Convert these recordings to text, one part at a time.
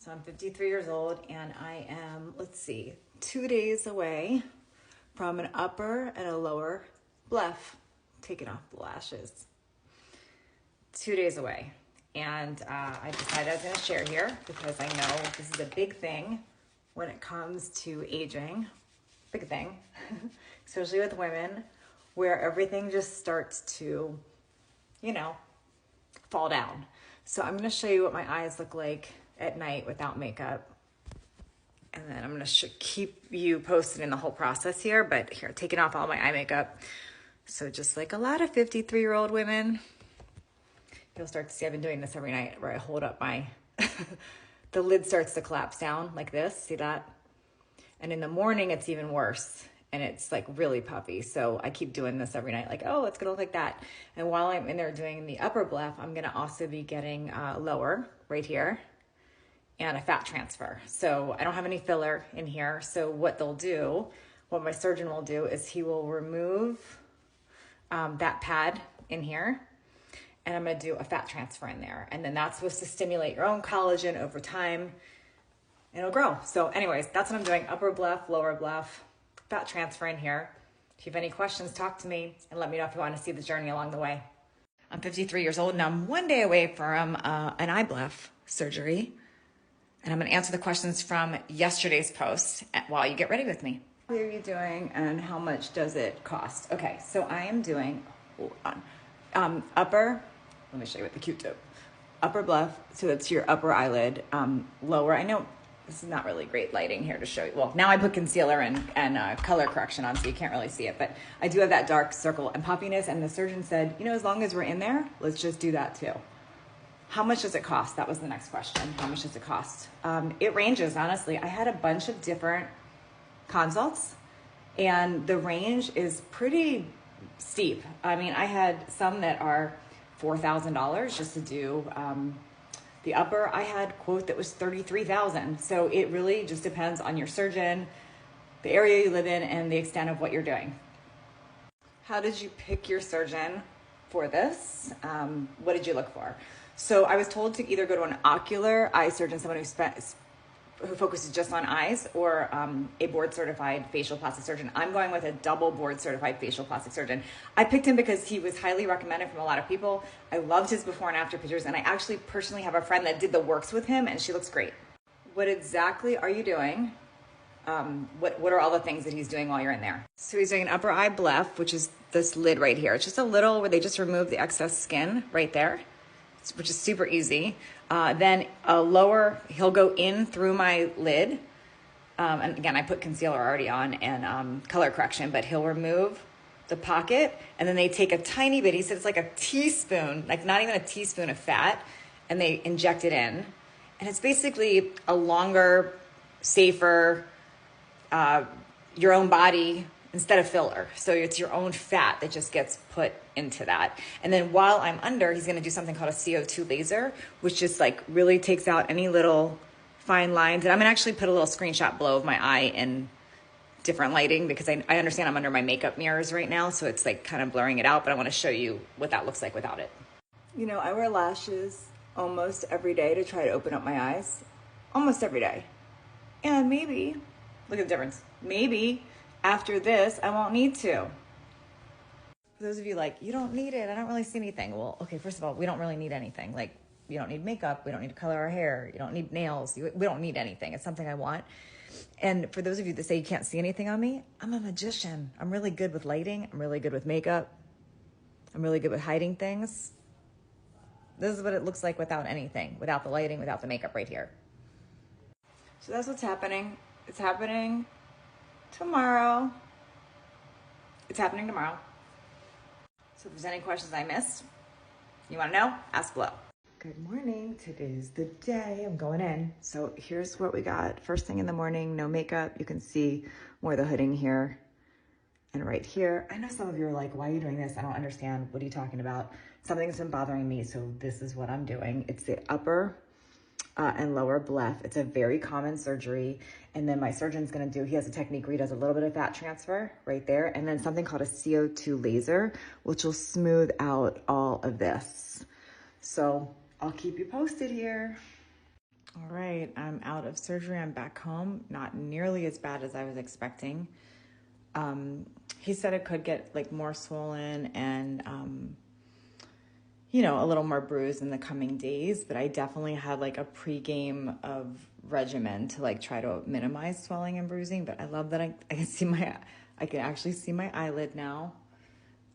So I'm 53 years old and I am, let's see, 2 days away from an upper and a lower bleph, taking off the lashes. 2 days away. And I decided I was gonna share here because I know this is a big thing when it comes to aging, big thing, especially with women, where everything just starts to, you know, fall down. So I'm gonna show you what my eyes look like at night without makeup. And then I'm gonna keep you posted in the whole process here, but here, taking off all my eye makeup. So just like a lot of 53-year-old women, you'll start to see I've been doing this every night where I hold up my, the lid starts to collapse down like this, see that? And in the morning, it's even worse. And it's like really puffy. So I keep doing this every night, like, oh, it's gonna look like that. And while I'm in there doing the upper bleph, I'm gonna also be getting lower right here and a fat transfer. So I don't have any filler in here. So what they'll do, what my surgeon will do is he will remove that pad in here and I'm gonna do a fat transfer in there. And then that's supposed to stimulate your own collagen over time and it'll grow. So anyways, that's what I'm doing, upper bleph, lower bleph, fat transfer in here. If you have any questions, talk to me and let me know if you want to see the journey along the way. I'm 53 years old and I'm 1 day away from an eye bleph surgery. And I'm gonna answer the questions from yesterday's post while you get ready with me. What are you doing and how much does it cost? Okay, so I am doing, hold on, upper, let me show you with the Q-tip. Upper bleph, so that's your upper eyelid. Lower, I know this is not really great lighting here to show you. Well, now I put concealer and color correction on so you can't really see it, but I do have that dark circle and puffiness and the surgeon said, you know, as long as we're in there, let's just do that too. How much does it cost? That was the next question. How much does it cost? It ranges, honestly. I had a bunch of different consults and the range is pretty steep. I mean, I had some that are $4,000 just to do the upper. I had quote that was $33,000. So it really just depends on your surgeon, the area you live in, and the extent of what you're doing. How did you pick your surgeon for this? What did you look for? So I was told to either go to an ocular eye surgeon, someone who focuses just on eyes, or a board certified facial plastic surgeon. I'm going with a double board certified facial plastic surgeon. I picked him because he was highly recommended from a lot of people. I loved his before and after pictures, and I actually personally have a friend that did the works with him, and she looks great. What exactly are you doing? What are all the things that he's doing while you're in there? So he's doing an upper eye bleph, which is this lid right here. It's just a little where they just remove the excess skin right there, which is super easy. Then a lower, he'll go in through my lid. And again, I put concealer already on and color correction, but he'll remove the pocket and then they take a tiny bit, he said it's like a teaspoon, like not even a teaspoon of fat, and they inject it in. And it's basically a longer, safer, your own body instead of filler. So it's your own fat that just gets put into that. And then while I'm under, he's gonna do something called a CO2 laser, which just like really takes out any little fine lines. And I'm gonna actually put a little screenshot below of my eye in different lighting because I understand I'm under my makeup mirrors right now. So it's like kind of blurring it out, but I wanna show you what that looks like without it. You know, I wear lashes almost every day to try to open up my eyes, almost every day. And maybe, look at the difference, maybe after this, I won't need to. For those of you like, you don't need it, I don't really see anything. Well, okay, first of all, we don't really need anything. Like, you don't need makeup, we don't need to color our hair, you don't need nails, we don't need anything. It's something I want. And for those of you that say you can't see anything on me, I'm a magician. I'm really good with lighting, I'm really good with makeup, I'm really good with hiding things. This is what it looks like without anything, without the lighting, without the makeup right here. So that's what's happening. It's happening tomorrow. It's happening tomorrow. So if there's any questions I missed, you want to know, ask below. Good morning. Today's the day I'm going in. So here's what we got. First thing in the morning, no makeup. You can see more of the hooding here and right here. I know some of you are like, why are you doing this? I don't understand. What are you talking about? Something's been bothering me, so this is what I'm doing. It's the upper and lower bleph. It's a very common surgery. And then my surgeon's gonna do, he has a technique where he does a little bit of fat transfer right there, and then something called a CO2 laser, which will smooth out all of this. So I'll keep you posted here. All right, I'm out of surgery. I'm back home. Not nearly as bad as I was expecting. He said it could get like more swollen and, a little more bruised in the coming days, but I definitely had like a pre-game of regimen to like try to minimize swelling and bruising. But I love that I can actually see my eyelid now.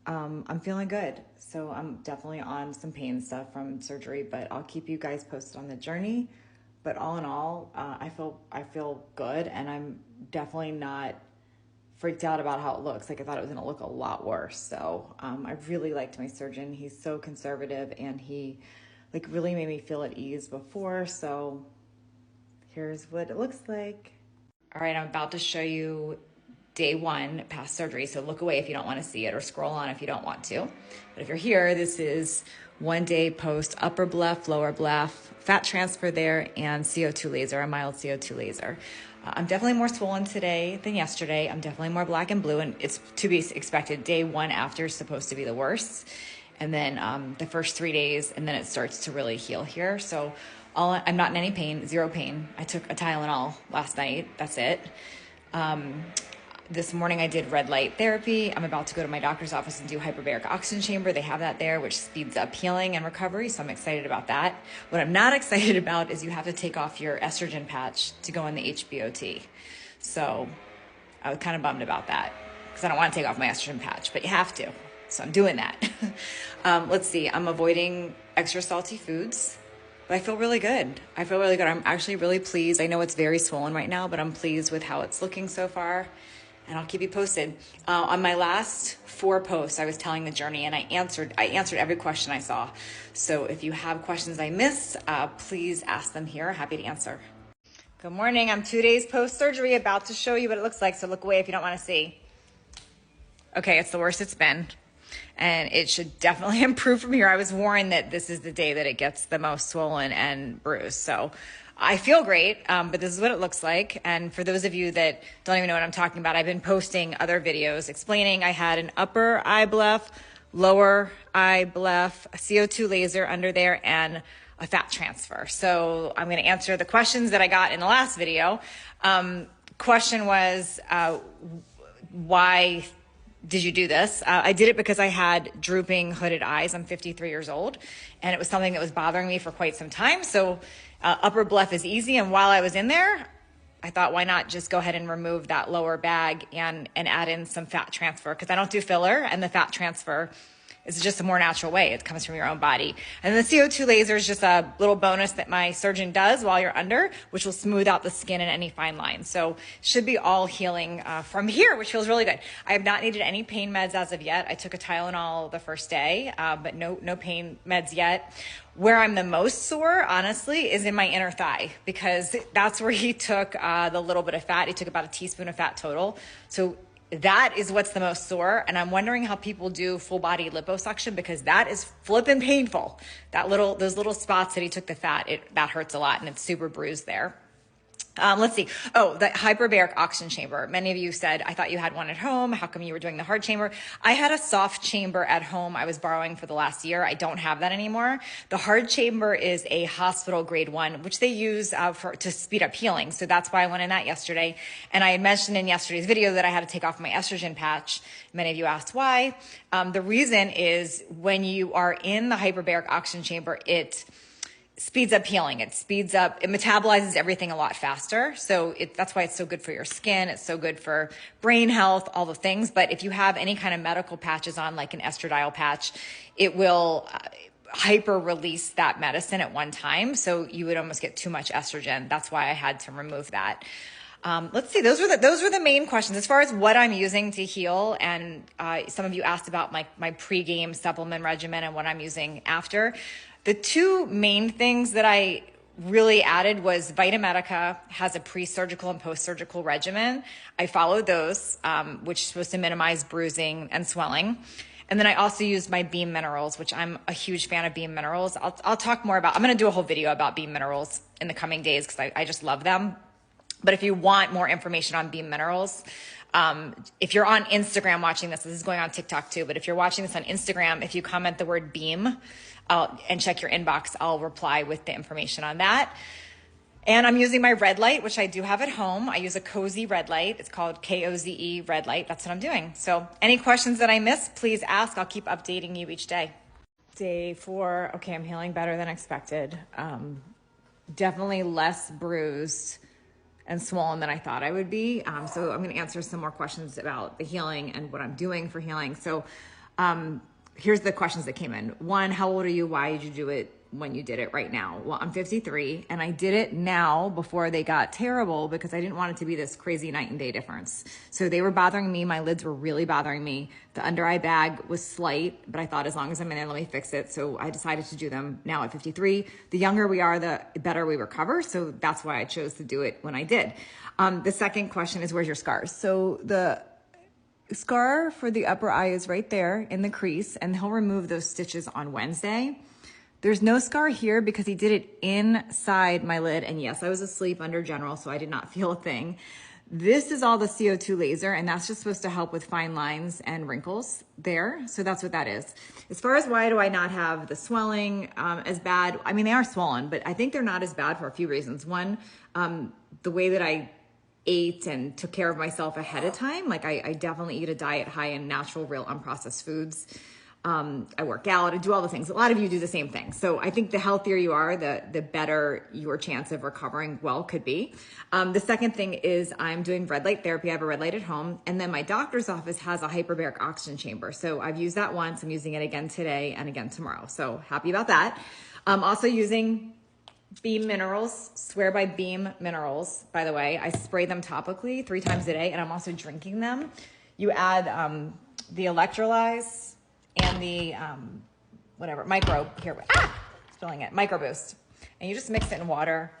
I'm feeling good. So I'm definitely on some pain stuff from surgery, but I'll keep you guys posted on the journey. But all in all, I feel good, and I'm definitely not freaked out about how it looks. Like I thought it was going to look a lot worse. So I really liked my surgeon. He's so conservative, and he like really made me feel at ease before. So here's what it looks like. All right, I'm about to show you day 1 past surgery. So look away if you don't want to see it, or scroll on if you don't want to. But if you're here, this is 1 day post upper bleph, lower bleph, fat transfer there, and CO2 laser, a mild CO2 laser. I'm definitely more swollen today than yesterday. I'm definitely more black and blue, and it's to be expected. Day 1 after is supposed to be the worst. And then the first 3 days, and then it starts to really heal here. So I'm not in any pain, 0 pain. I took a Tylenol last night. That's it. This morning I did red light therapy. I'm about to go to my doctor's office and do hyperbaric oxygen chamber. They have that there, which speeds up healing and recovery. So I'm excited about that. What I'm not excited about is you have to take off your estrogen patch to go in the HBOT. So I was kind of bummed about that because I don't want to take off my estrogen patch, but you have to. So I'm doing that. Let's see. I'm avoiding extra salty foods. But I feel really good. I'm actually really pleased. I know it's very swollen right now, but I'm pleased with how it's looking so far. And I'll keep you posted. On my last 4 posts, I was telling the journey, and I answered every question I saw. So if you have questions I missed, please ask them here. Happy to answer. Good morning. I'm 2 days post-surgery, about to show you what it looks like. So look away if you don't want to see. Okay, it's the worst it's been. And it should definitely improve from here. I was warned that this is the day that it gets the most swollen and bruised. So I feel great, but this is what it looks like. And for those of you that don't even know what I'm talking about, I've been posting other videos explaining I had an upper eye bleph, lower eye bleph, a CO2 laser under there, and a fat transfer. So I'm going to answer the questions that I got in the last video. Question was, why did you do this? I did it because I had drooping hooded eyes. I'm 53 years old, and it was something that was bothering me for quite some time. So upper bleph is easy. And while I was in there, I thought, why not just go ahead and remove that lower bag and add in some fat transfer? Because I don't do filler, and the fat transfer is just a more natural way. It comes from your own body. And the CO2 laser is just a little bonus that my surgeon does while you're under, which will smooth out the skin and any fine lines. So should be all healing from here, which feels really good. I have not needed any pain meds as of yet. I took a Tylenol the first day, but no pain meds yet. Where I'm the most sore, honestly, is in my inner thigh, because that's where he took the little bit of fat. He took about a teaspoon of fat total. So that is what's the most sore. And I'm wondering how people do full body liposuction, because that is flippin' painful. Those little spots that he took the fat, that hurts a lot, and it's super bruised there. Let's see. Oh, the hyperbaric oxygen chamber. Many of you said, I thought you had one at home. How come you were doing the hard chamber? I had a soft chamber at home I was borrowing for the last year. I don't have that anymore. The hard chamber is a hospital grade 1, which they use to speed up healing. So that's why I went in that yesterday. And I had mentioned in yesterday's video that I had to take off my estrogen patch. Many of you asked why. The reason is when you are in the hyperbaric oxygen chamber, it speeds up healing. It metabolizes everything a lot faster. So that's why it's so good for your skin. It's so good for brain health, all the things. But if you have any kind of medical patches on, like an estradiol patch, it will hyper release that medicine at one time. So you would almost get too much estrogen. That's why I had to remove that. Let's see. Those were the main questions as far as what I'm using to heal. And some of you asked about my pre-game supplement regimen and what I'm using after. The 2 main things that I really added was Vitamedica has a pre-surgical and post-surgical regimen. I followed those, which is supposed to minimize bruising and swelling. And then I also used my Beam Minerals, which I'm a huge fan of Beam Minerals. I'll talk more about, I'm going to do a whole video about Beam Minerals in the coming days because I just love them. But if you want more information on Beam Minerals, if you're on Instagram watching this is going on TikTok too, but if you're watching this on Instagram, if you comment the word Beam and check your inbox, I'll reply with the information on that. And I'm using my red light, which I do have at home. I use a Cozy red light. It's called KOZE red light. That's what I'm doing. So any questions that I miss, please ask. I'll keep updating you each day. Day 4. Okay, I'm healing better than expected. Definitely less bruised and swollen than I thought I would be. So I'm going to answer some more questions about the healing and what I'm doing for healing. So here's the questions that came in. 1, how old are you? Why did you do it when you did it right now? Well, I'm 53 and I did it now before they got terrible because I didn't want it to be this crazy night and day difference. So they were bothering me. My lids were really bothering me. The under eye bag was slight, but I thought as long as I'm in there, let me fix it. So I decided to do them now at 53. The younger we are, the better we recover. So that's why I chose to do it when I did. The second question is, where's your scars? So the scar for the upper eye is right there in the crease, and he'll remove those stitches on Wednesday. There's no scar here because he did it inside my lid. And yes, I was asleep under general, so I did not feel a thing. This is all the CO2 laser, and that's just supposed to help with fine lines and wrinkles there. So that's what that is. As far as why do I not have the swelling as bad, I mean, they are swollen, but I think they're not as bad for a few reasons. One, the way that I ate and took care of myself ahead of time. Like I definitely eat a diet high in natural, real, unprocessed foods. I work out, I do all the things. A lot of you do the same thing. So I think the healthier you are, the better your chance of recovering well could be. The second thing is I'm doing red light therapy. I have a red light at home. And then my doctor's office has a hyperbaric oxygen chamber. So I've used that once. I'm using it again today and again tomorrow. So happy about that. I'm also using Beam Minerals, swear by Beam Minerals, by the way. I spray them topically 3 times a day, and I'm also drinking them. You add the electrolyze and the spilling it, Micro Boost. And you just mix it in water.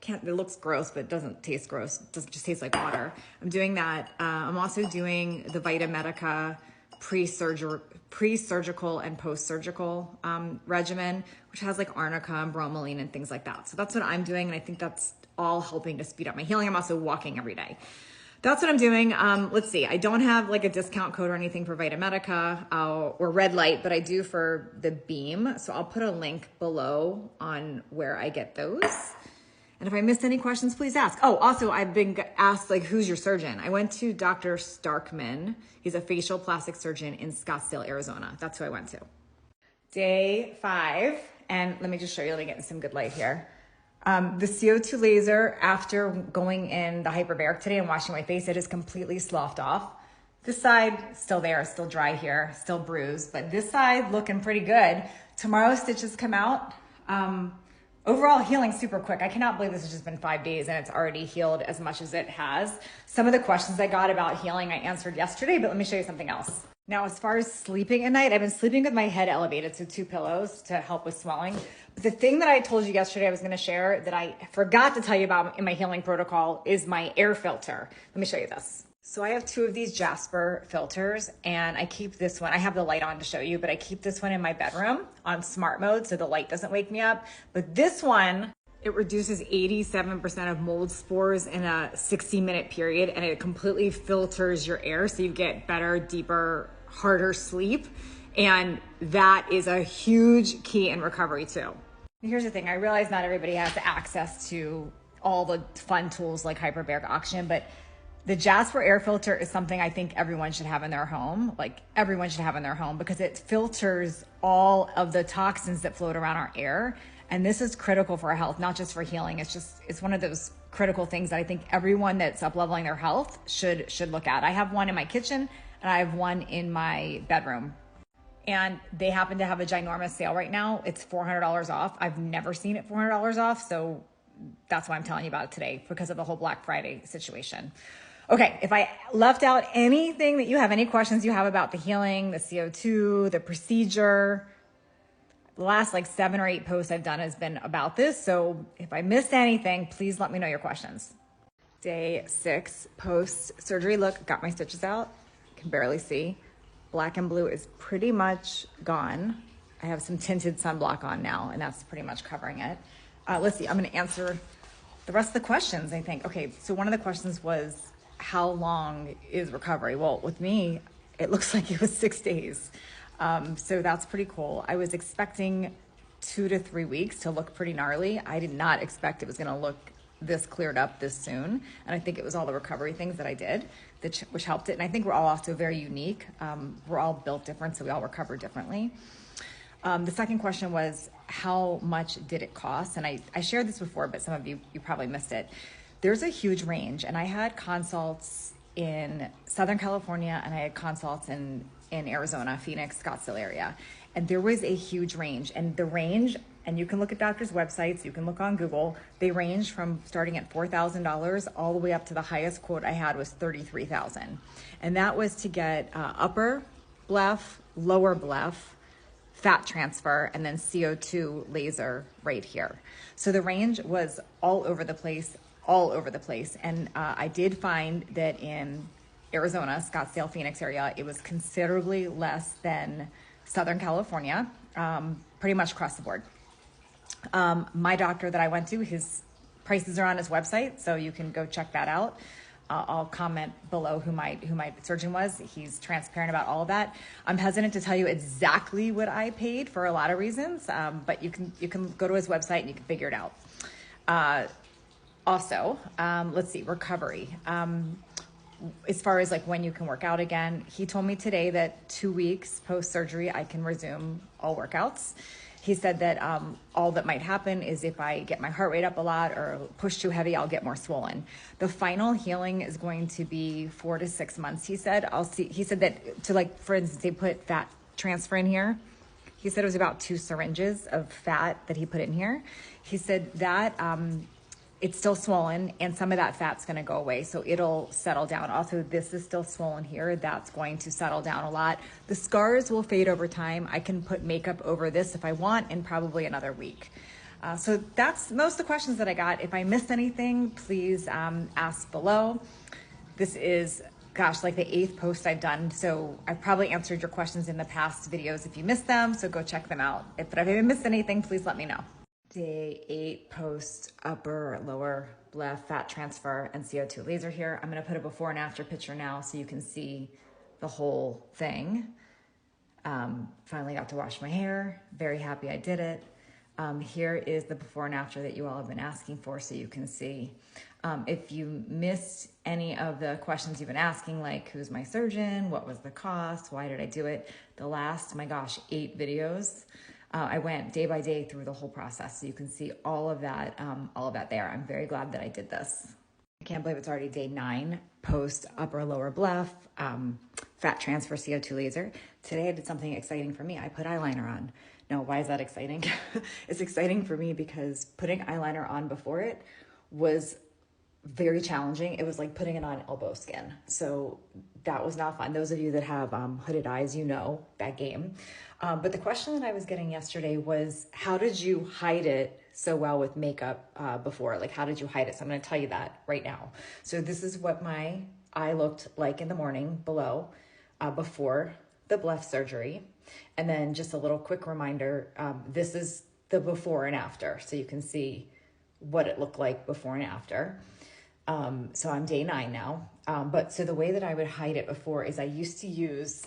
It looks gross, but it doesn't taste gross. It doesn't just taste like water. I'm doing that. I'm also doing the Vitamedica pre-surgical and post-surgical regimen, which has like arnica and bromelain and things like that. So that's what I'm doing. And I think that's all helping to speed up my healing. I'm also walking every day. That's what I'm doing. Let's see. I don't have like a discount code or anything for Vitamedica or Red Light, but I do for the Beam. So I'll put a link below on where I get those. And if I missed any questions, please ask. Oh, also I've been asked like, who's your surgeon? I went to Dr. Starkman. He's a facial plastic surgeon in Scottsdale, Arizona. That's who I went to. Day 5. And let me just show you, let me get some good light here. The CO2 laser, after going in the hyperbaric today and washing my face, it is completely sloughed off. This side, still there, still dry here, still bruised, but this side looking pretty good. Tomorrow stitches come out. Overall healing super quick. I cannot believe this has just been 5 days and it's already healed as much as it has. Some of the questions I got about healing I answered yesterday, but let me show you something else. Now, as far as sleeping at night, I've been sleeping with my head elevated, so 2 pillows to help with swelling. But the thing that I told you yesterday I was going to share that I forgot to tell you about in my healing protocol is my air filter. Let me show you this. So I have 2 of these Jasper filters, and I keep this one. I have the light on to show you, but I keep this one in my bedroom on smart mode so the light doesn't wake me up. But this one, it reduces 87% of mold spores in a 60-minute period, and it completely filters your air so you get better, deeper, harder sleep. And that is a huge key in recovery too. Here's the thing. I realize not everybody has access to all the fun tools like hyperbaric oxygen, but the Jasper air filter is something I think everyone should have in their home. Like everyone should have in their home because it filters all of the toxins that float around our air. And this is critical for our health, not just for healing. It's one of those critical things that I think everyone that's up-leveling their health should look at. I have one in my kitchen and I have one in my bedroom. And they happen to have a ginormous sale right now. It's $400 off. I've never seen it $400 off. So that's why I'm telling you about it today, because of the whole Black Friday situation. Okay, if I left out anything that you have, any questions you have about the healing, the CO2, the procedure, the last like 7 or 8 posts I've done has been about this. So if I missed anything, please let me know your questions. Day 6, post-surgery look, got my stitches out, can barely see. Black and blue is pretty much gone. I have some tinted sunblock on now, and that's pretty much covering it. Let's see, I'm gonna answer the rest of the questions, I think. Okay, so one of the questions was, how long is recovery? Well, with me, it looks like it was 6 days. So that's pretty cool. I was expecting 2 to 3 weeks to look pretty gnarly. I did not expect it was going to look this cleared up this soon. And I think it was all the recovery things that I did, which helped it. And I think we're all also very unique. We're all built different, so we all recover differently. The second question was, how much did it cost? And I shared this before, but some of you probably missed it. There's a huge range. And I had consults in Southern California, and I had consults in Arizona, Phoenix, Scottsdale area. And there was a huge range. And the range, and you can look at doctors' websites, you can look on Google, they range from starting at $4,000 all the way up to the highest quote I had was $33,000. And that was to get upper bleph, lower bleph, fat transfer, and then CO2 laser right here. So the range was all over the place. And I did find that in Arizona, Scottsdale, Phoenix area, it was considerably less than Southern California, pretty much across the board. My doctor that I went to, his prices are on his website, so you can go check that out. I'll comment below who my surgeon was. He's transparent about all of that. I'm hesitant to tell you exactly what I paid for a lot of reasons, but you can go to his website and you can figure it out. Also, let's see, recovery. As far as like when you can work out again, he told me today that 2 weeks post-surgery, I can resume all workouts. He said that all that might happen is if I get my heart rate up a lot or push too heavy, I'll get more swollen. The final healing is going to be 4 to 6 months, he said. He said that to, like, for instance, they put fat transfer in here. He said it was about 2 syringes of fat that he put in here. He said that it's still swollen and some of that fat's going to go away. So it'll settle down. Also, this is still swollen here. That's going to settle down a lot. The scars will fade over time. I can put makeup over this if I want in probably another week. So that's most of the questions that I got. If I missed anything, please ask below. This is, gosh, like the 8th post I've done. So I've probably answered your questions in the past videos if you missed them. So go check them out. But if I missed anything, please let me know. Day 8 post upper, lower bleph, fat transfer, and CO2 laser here. I'm going to put a before and after picture now so you can see the whole thing. Finally got to wash my hair. Very happy I did it. Here is the before and after that you all have been asking for so you can see. If you missed any of the questions you've been asking, like who's my surgeon, what was the cost, why did I do it, the last, my gosh, 8 videos. I went day by day through the whole process, so you can see all of that there. I'm very glad that I did this. I can't believe it's already day 9 post upper lower bleph, fat transfer, CO2 laser. Today I did something exciting for me. I put eyeliner on. Now, why is that exciting? It's exciting for me because putting eyeliner on before it was very challenging. It was like putting it on elbow skin. So that was not fun. Those of you that have hooded eyes, you know that game. But the question that I was getting yesterday was, how did you hide it so well with makeup before? Like, how did you hide it? So I'm going to tell you that right now. So this is what my eye looked like in the morning below, before the bleph surgery. And then just a little quick reminder, this is the before and after. So you can see what it looked like before and after. So I'm day 9 now. But so the way that I would hide it before is I used to use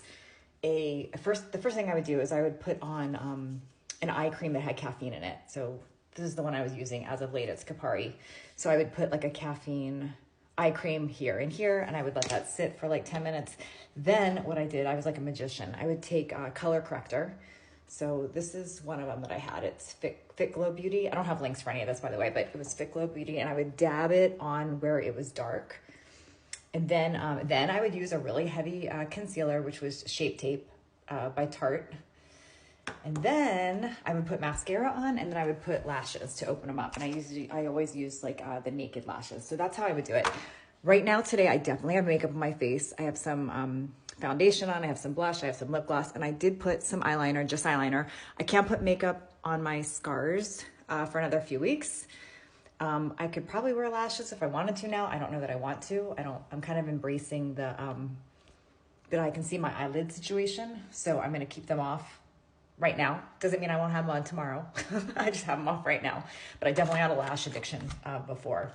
the first thing I would do is I would put on an eye cream that had caffeine in it. So this is the one I was using as of late. It's Capari. So I would put like a caffeine eye cream here and here, and I would let that sit for like 10 minutes. Then what I did, I was like a magician. I would take a color corrector. So this is one of them that I had. It's Fit Glow Beauty. I don't have links for any of this, by the way, but it was Fit Glow Beauty, and I would dab it on where it was dark. And then I would use a really heavy concealer, which was Shape Tape by Tarte. And then I would put mascara on, and then I would put lashes to open them up. And I always use like the naked lashes. So that's how I would do it. Right now, today, I definitely have makeup on my face. I have some foundation on, I have some blush, I have some lip gloss, and I did put some eyeliner, just eyeliner. I can't put makeup on my scars for another few weeks. I could probably wear lashes if I wanted to now. I don't know that I want to. I'm kind of embracing the, that I can see my eyelid situation. So I'm going to keep them off right now. Doesn't mean I won't have them on tomorrow. I just have them off right now. But I definitely had a lash addiction before.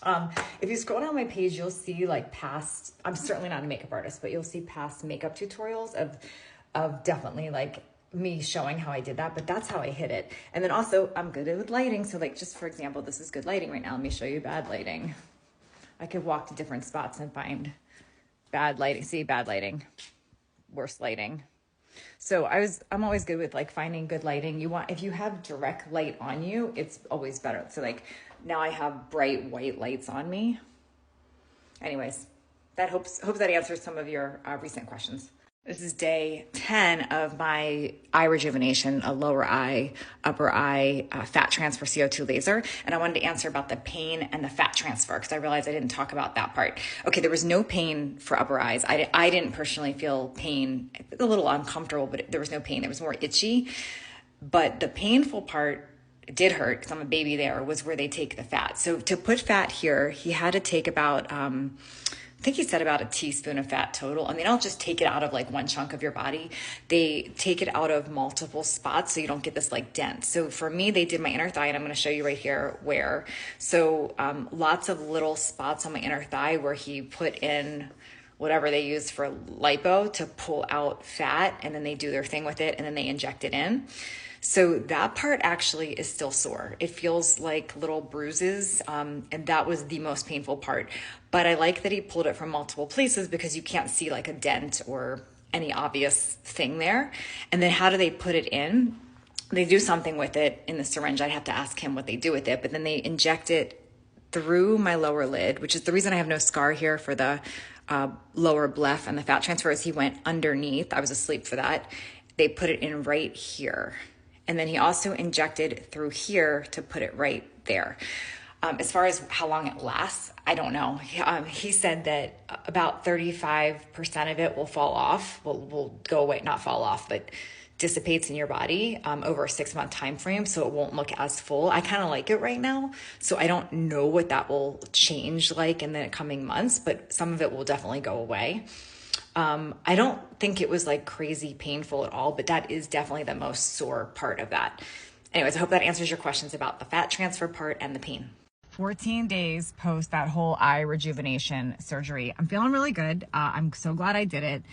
If you scroll down my page, you'll see like past, I'm certainly not a makeup artist, but you'll see past makeup tutorials of definitely like me showing how I did that, but that's how I hit it. And then also I'm good with lighting. So like, just for example, this is good lighting right now. Let me show you bad lighting. I could walk to different spots and find bad lighting. See, bad lighting, worse lighting. So I'm always good with like finding good lighting. If you have direct light on you, it's always better. So like now I have bright white lights on me. Anyways, that hopes that answers some of your recent questions. This is day 10 of my eye rejuvenation, a lower eye, upper eye, fat transfer CO2 laser. And I wanted to answer about the pain and the fat transfer because I realized I didn't talk about that part. Okay, there was no pain for upper eyes. I didn't personally feel pain, a little uncomfortable, but there was no pain. It was more itchy. But the painful part did hurt because I'm a baby there, was where they take the fat. So to put fat here, he had to take about, I think he said about a teaspoon of fat total. And they don't just take it out of like one chunk of your body. They take it out of multiple spots so you don't get this like dent. So for me, they did my inner thigh, and I'm going to show you right here where. So lots of little spots on my inner thigh where he put in whatever they use for lipo to pull out fat, and then they do their thing with it, and then they inject it in. So that part actually is still sore. It feels like little bruises, and that was the most painful part. But I like that he pulled it from multiple places because you can't see like a dent or any obvious thing there. And then how do they put it in? They do something with it in the syringe. I'd have to ask him what they do with it, but then they inject it through my lower lid, which is the reason I have no scar here for the lower bleph and the fat transfer, is he went underneath. I was asleep for that. They put it in right here. And then he also injected through here to put it right there. As far as how long it lasts, I don't know. He said that about 35% of it will fall off, will go away, not fall off, but dissipates in your body over a 6-month time frame, so it won't look as full. I kind of like it right now, so I don't know what that will change like in the coming months, but some of it will definitely go away. I don't think it was like crazy painful at all, but that is definitely the most sore part of that. Anyways, I hope that answers your questions about the fat transfer part and the pain. 14 days post that whole eye rejuvenation surgery. I'm feeling really good. I'm so glad I did it.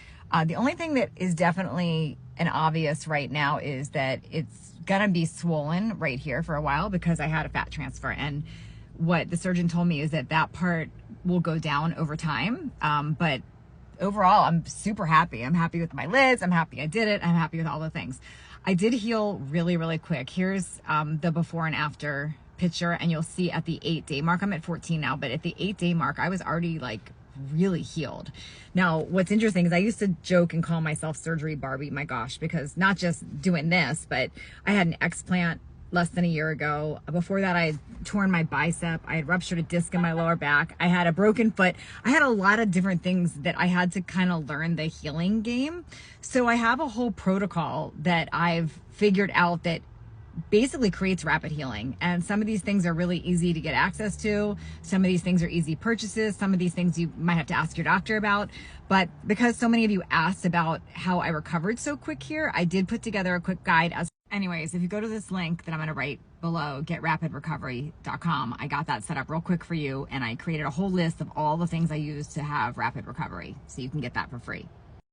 The only thing that is definitely an obvious right now is that it's gonna be swollen right here for a while because I had a fat transfer. And what the surgeon told me is that that part will go down over time. But overall, I'm super happy. I'm happy with my lids. I'm happy I did it. I'm happy with all the things. I did heal really, really quick. Here's the before and after picture, and you'll see at the 8-day mark, I'm at 14 now, but at the 8-day mark, I was already like really healed. Now, what's interesting is I used to joke and call myself Surgery Barbie, my gosh, because not just doing this, but I had an explant less than a year ago. Before that, I had torn my bicep. I had ruptured a disc in my lower back. I had a broken foot. I had a lot of different things that I had to kind of learn the healing game. So I have a whole protocol that I've figured out that basically creates rapid healing. And some of these things are really easy to get access to. Some of these things are easy purchases. Some of these things you might have to ask your doctor about. But because so many of you asked about how I recovered so quick here, I did put together a quick guide. Anyways, if you go to this link that I'm going to write below, getrapidrecovery.com, I got that set up real quick for you. And I created a whole list of all the things I use to have rapid recovery. So you can get that for free.